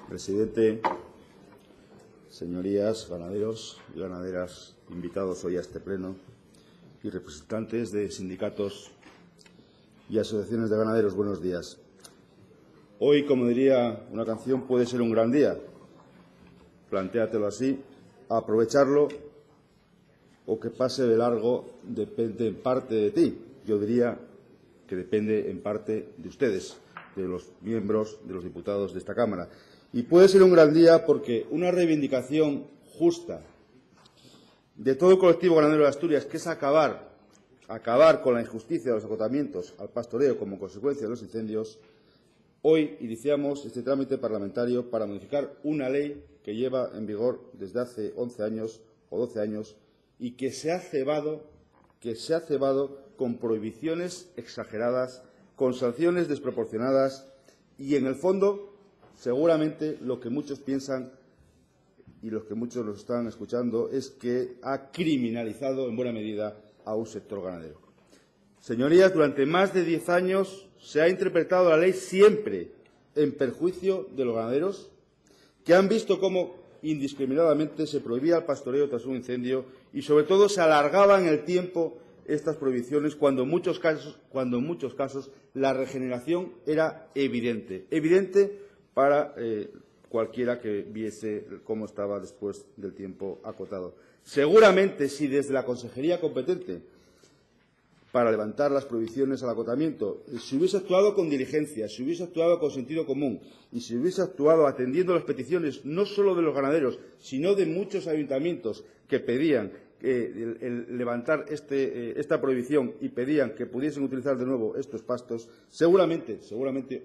Presidente, señorías, ganaderos y ganaderas invitados hoy a este pleno y representantes de sindicatos y asociaciones de ganaderos, buenos días. Hoy, como diría una canción, puede ser un gran día. Plantéatelo así, aprovecharlo o que pase de largo depende en parte de ti. Yo diría que depende en parte de ustedes, de los miembros, de los diputados de esta Cámara. Y puede ser un gran día porque una reivindicación justa de todo el colectivo ganadero de Asturias, que es acabar con la injusticia de los acotamientos al pastoreo como consecuencia de los incendios, hoy iniciamos este trámite parlamentario para modificar una ley que lleva en vigor desde hace 11 años o 12 años y que se ha cebado con prohibiciones exageradas, con sanciones desproporcionadas y, en el fondo, seguramente lo que muchos piensan y los que muchos los están escuchando es que ha criminalizado en buena medida a un sector ganadero. Señorías, durante más de 10 años se ha interpretado la ley siempre en perjuicio de los ganaderos, que han visto cómo indiscriminadamente se prohibía el pastoreo tras un incendio y, sobre todo, se alargaba en el tiempo estas prohibiciones cuando en muchos casos la regeneración era evidente para cualquiera que viese cómo estaba después del tiempo acotado. Seguramente, si desde la consejería competente para levantar las prohibiciones al acotamiento se hubiese actuado con diligencia, se hubiese actuado con sentido común y se hubiese actuado atendiendo las peticiones no solo de los ganaderos, sino de muchos ayuntamientos que pedían el levantar esta prohibición y pedían que pudiesen utilizar de nuevo estos pastos, seguramente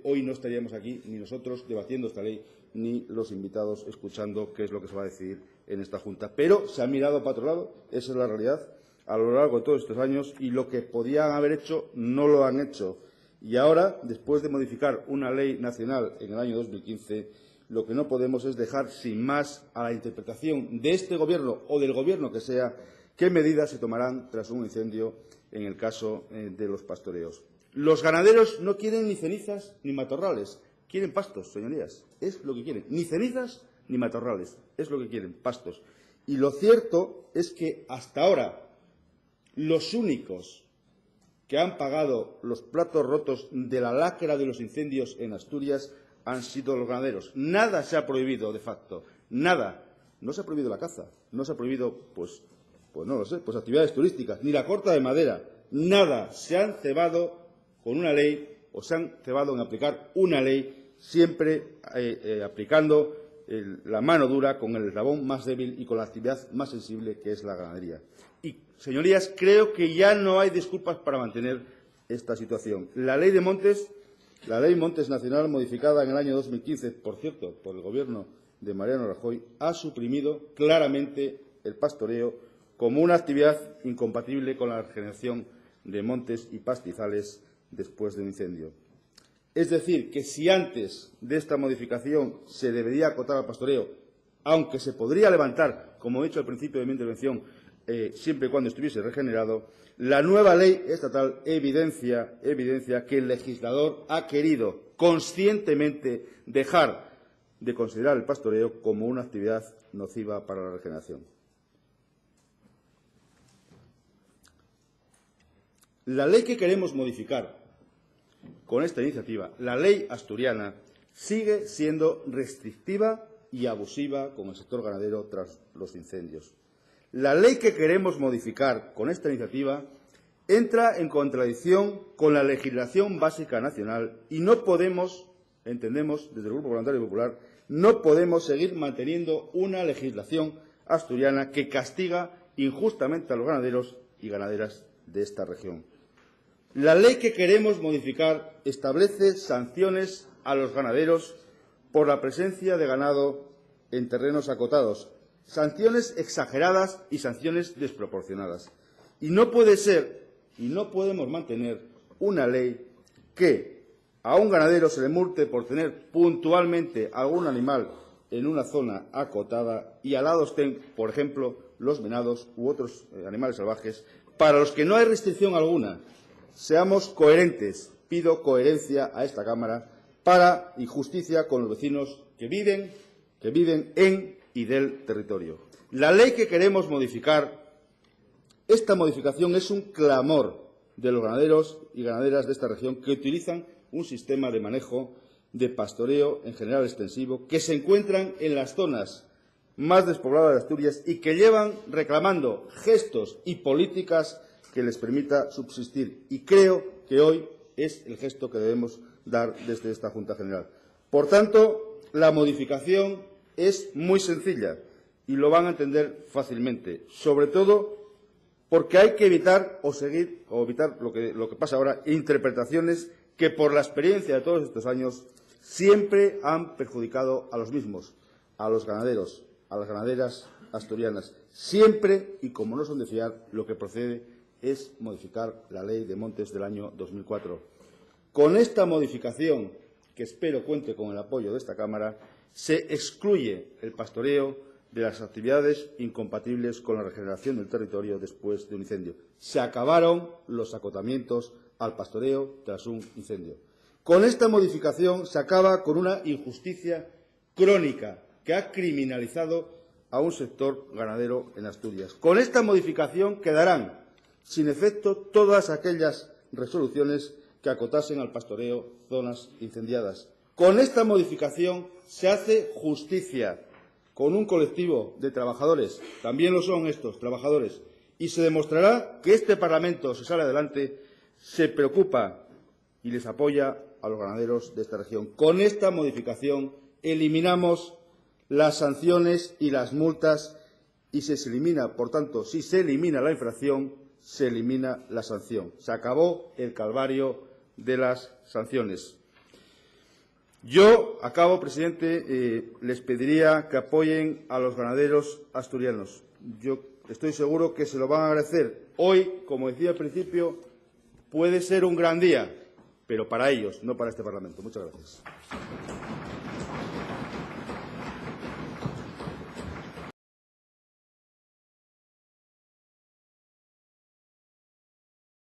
hoy no estaríamos aquí ni nosotros debatiendo esta ley ni los invitados escuchando qué es lo que se va a decidir en esta Junta. Pero se ha mirado para otro lado, esa es la realidad, a lo largo de todos estos años, y lo que podían haber hecho no lo han hecho. Y ahora, después de modificar una ley nacional en el año 2015, lo que no podemos es dejar sin más a la interpretación de este Gobierno o del Gobierno que sea qué medidas se tomarán tras un incendio en el caso de los pastoreos. Los ganaderos no quieren ni cenizas ni matorrales, quieren pastos, señorías, es lo que quieren. Ni cenizas ni matorrales, es lo que quieren, pastos. Y lo cierto es que hasta ahora los únicos que han pagado los platos rotos de la lacra de los incendios en Asturias han sido los ganaderos. Nada se ha prohibido de facto, nada. No se ha prohibido la caza, no se ha prohibido, pues no lo sé, actividades turísticas, ni la corta de madera, nada. Se han cebado con una ley o se han cebado en aplicar una ley, siempre aplicando la mano dura con el eslabón más débil y con la actividad más sensible, que es la ganadería. Y, señorías, creo que ya no hay disculpas para mantener esta situación. La Ley Montes Nacional, modificada en el año 2015, por cierto, por el Gobierno de Mariano Rajoy, ha suprimido claramente el pastoreo como una actividad incompatible con la regeneración de montes y pastizales después de un incendio. Es decir, que si antes de esta modificación se debería acotar al pastoreo, aunque se podría levantar, como he dicho al principio de mi intervención, siempre y cuando estuviese regenerado, la nueva ley estatal evidencia que el legislador ha querido conscientemente dejar de considerar el pastoreo como una actividad nociva para la regeneración. La ley que queremos modificar con esta iniciativa, la ley asturiana, sigue siendo restrictiva y abusiva con el sector ganadero tras los incendios. La ley que queremos modificar con esta iniciativa entra en contradicción con la legislación básica nacional y no podemos, entendemos desde el Grupo Parlamentario Popular, no podemos seguir manteniendo una legislación asturiana que castiga injustamente a los ganaderos y ganaderas de esta región. La ley que queremos modificar establece sanciones a los ganaderos por la presencia de ganado en terrenos acotados, sanciones exageradas y sanciones desproporcionadas. Y no puede ser, y no podemos mantener una ley que a un ganadero se le multe por tener puntualmente algún animal en una zona acotada y al lado estén, por ejemplo, los venados u otros animales salvajes, para los que no hay restricción alguna. Seamos coherentes. Pido coherencia a esta Cámara y justicia con los vecinos que viven en y del territorio. La ley que queremos modificar, esta modificación es un clamor de los ganaderos y ganaderas de esta región que utilizan un sistema de manejo de pastoreo en general extensivo, que se encuentran en las zonas más despobladas de Asturias y que llevan reclamando gestos y políticas que les permita subsistir. Y creo que hoy es el gesto que debemos dar desde esta Junta General. Por tanto, la modificación es muy sencilla y lo van a entender fácilmente, sobre todo porque hay que evitar evitar lo que pasa ahora, interpretaciones que por la experiencia de todos estos años siempre han perjudicado a los mismos, a los ganaderos, a las ganaderas asturianas. Siempre, y como no son de fiar, lo que procede es modificar la Ley de Montes del año 2004. Con esta modificación, que espero cuente con el apoyo de esta Cámara, se excluye el pastoreo de las actividades incompatibles con la regeneración del territorio después de un incendio. Se acabaron los acotamientos al pastoreo tras un incendio. Con esta modificación se acaba con una injusticia crónica que ha criminalizado a un sector ganadero en Asturias. Con esta modificación quedarán sin efecto todas aquellas resoluciones que acotasen al pastoreo zonas incendiadas. Con esta modificación se hace justicia con un colectivo de trabajadores, también lo son estos trabajadores, y se demostrará que este Parlamento, si sale adelante, se preocupa y les apoya a los ganaderos de esta región. Con esta modificación eliminamos las sanciones y las multas y se elimina, por tanto, si se elimina la infracción, se elimina la sanción. Se acabó el calvario de las sanciones. Yo, acabo, presidente, les pediría que apoyen a los ganaderos asturianos. Yo estoy seguro que se lo van a agradecer. Hoy, como decía al principio, puede ser un gran día, pero para ellos, no para este Parlamento. Muchas gracias.